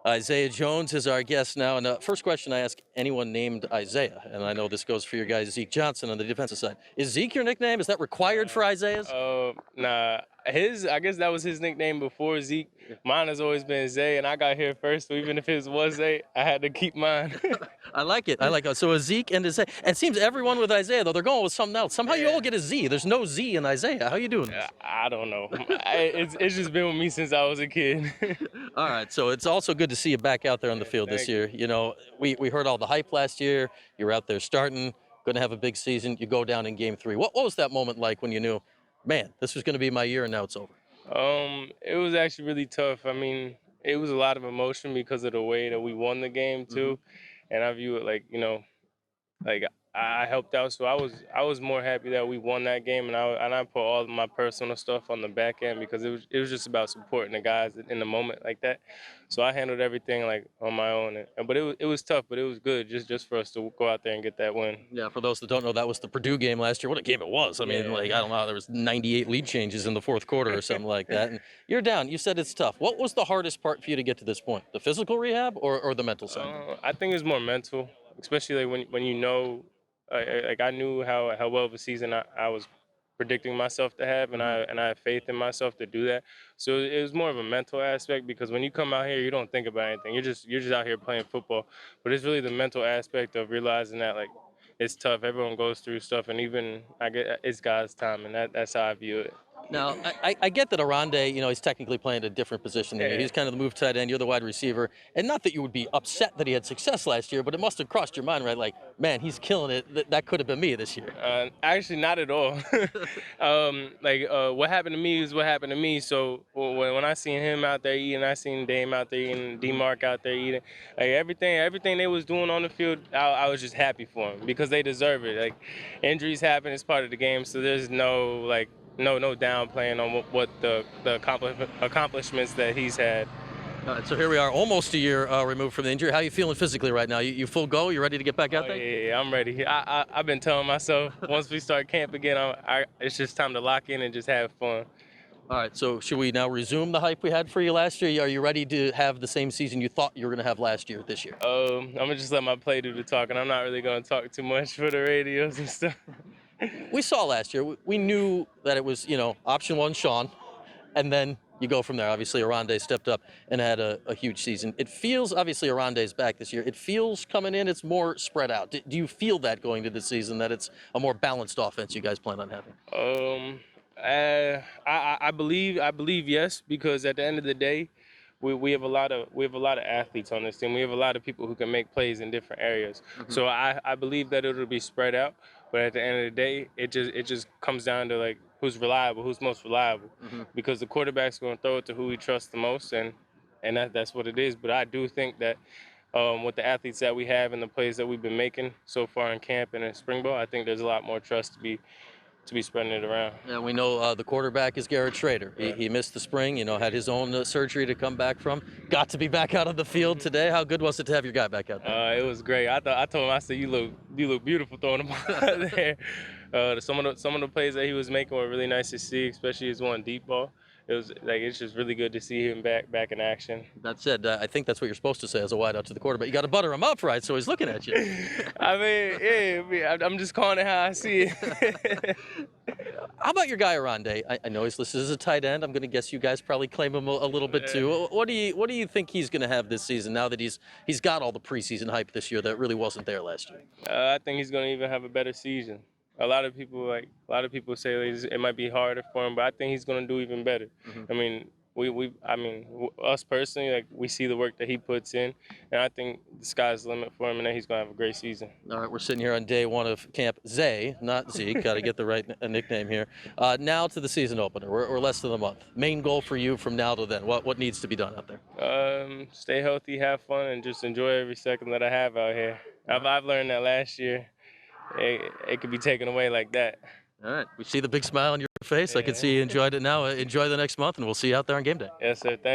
Isaiah Jones is our guest now. And first question I ask anyone named Isaiah, and I know this goes for your guy Zeke Johnson on the defensive side. Is Zeke your nickname? Is that required for Isaiah's? Nah. I guess that was his nickname before Zeke. Mine has always been Zay, and I got here first. So even if his was Zay, I had to keep mine. I like it. I like it. So a Zeke and a Zay. And it seems everyone with Isaiah, though, they're going with something else. Somehow you all get a Z. There's no Z in Isaiah. How you doing this? I don't know. It's just been with me since I was a kid. All right. So it's also good to see you back out there on the field this thank year. You know, we heard all the hype last year. You were out there starting, going to have a big season. You go down in game 3. What was that moment like when you knew, man, this was going to be my year and now it's over? It was actually really tough. I mean, it was a lot of emotion because of the way that we won the game too, and I view it like like I helped out, so I was more happy that we won that game, and I put all of my personal stuff on the back end because it was just about supporting the guys in the moment like that. So I handled everything like on my own, but it was tough, but it was good just for us to go out there and get that win. Yeah, for those that don't know, that was the Purdue game last year. What a game it was. I mean, Yeah. like, I don't know, there was 98 lead changes in the fourth quarter or something like that. And you're down. You said it's tough. What was the hardest part for you to get to this point? The physical rehab or the mental side? I think it's more mental, especially like when you know, like I knew how well of a season I was predicting myself to have, and I have faith in myself to do that. So it was more of a mental aspect because when you come out here, you don't think about anything. You're just out here playing football, but it's really the mental aspect of realizing that like it's tough. Everyone goes through stuff, and even I get it's God's time, and that's how I view it. Now, I get that Arande, you know, he's technically playing a different position than you. Yeah. He's kind of the move tight end. You're the wide receiver. And not that you would be upset that he had success last year, but it must have crossed your mind, right? Like, man, he's killing it. That could have been me this year. Actually, not at all. What happened to me is what happened to me. So when I seen him out there eating, I seen Dame out there eating, D-Mark out there eating, like everything they was doing on the field, I was just happy for them because they deserve it. Like injuries happen, it's part of the game. So there's no downplaying on what the accomplishments that he's had. All right, so here we are, almost a year removed from the injury. How are you feeling physically right now? You full go? You ready to get back out Oh, there? yeah, I'm ready. I've been telling myself once we start camp again, it's just time to lock in and just have fun. All right, so should we now resume the hype we had for you last year? Are you ready to have the same season you thought you were going to have last year this year? I'm gonna just let my play do the talking. I'm not really gonna talk too much for the radios and stuff. We saw last year, we knew that it was, you know, option one, Sean, and then you go from there. Obviously, Arande stepped up and had a huge season. It feels, obviously, Arande's back this year. It feels coming in, it's more spread out. Do you feel that going to the season, that it's a more balanced offense you guys plan on having? I believe yes, because at the end of the day, we have a lot of athletes on this team. We have a lot of people who can make plays in different areas. So I believe that it'll be spread out. But at the end of the day, it just comes down to like who's reliable, who's most reliable, because the quarterback's going to throw it to who he trusts the most, and that's what it is. But I do think that with the athletes that we have and the plays that we've been making so far in camp and in spring ball, I think there's a lot more trust to be spreading it around. Yeah, we know the quarterback is Garrett Schrader. He missed the spring, you know, had his own surgery to come back from. Got to be back out on the field today. How good was it to have your guy back out there? It was great. I told him, I said, you look beautiful throwing the ball out there. Some of the plays that he was making were really nice to see, especially his one deep ball. It's just really good to see him back in action. That said, I think that's what you're supposed to say as a wideout to the quarterback. You got to butter him up, right? So he's looking at you. I mean, yeah, I'm just calling it how I see it. How about your guy Arande? I know he's listed as a tight end. I'm going to guess you guys probably claim him a little bit too. What do you think he's going to have this season now that he's got all the preseason hype this year that really wasn't there last year? I think he's going to even have a better season. A lot of people say it might be harder for him, but I think he's going to do even better. I mean, us personally, like we see the work that he puts in, and I think the sky's the limit for him, and that he's going to have a great season. All right, we're sitting here on day one of camp. Zay, not Zeke. Got to get the right nickname here. Now to the season opener. We're less than a month. Main goal for you from now to then. What needs to be done out there? Stay healthy, have fun, and just enjoy every second that I have out here. I've learned that last year. It could be taken away like that. All right. We see the big smile on your face. I can see you enjoyed it now. Enjoy the next month, and we'll see you out there on game day. Yes, sir. Thank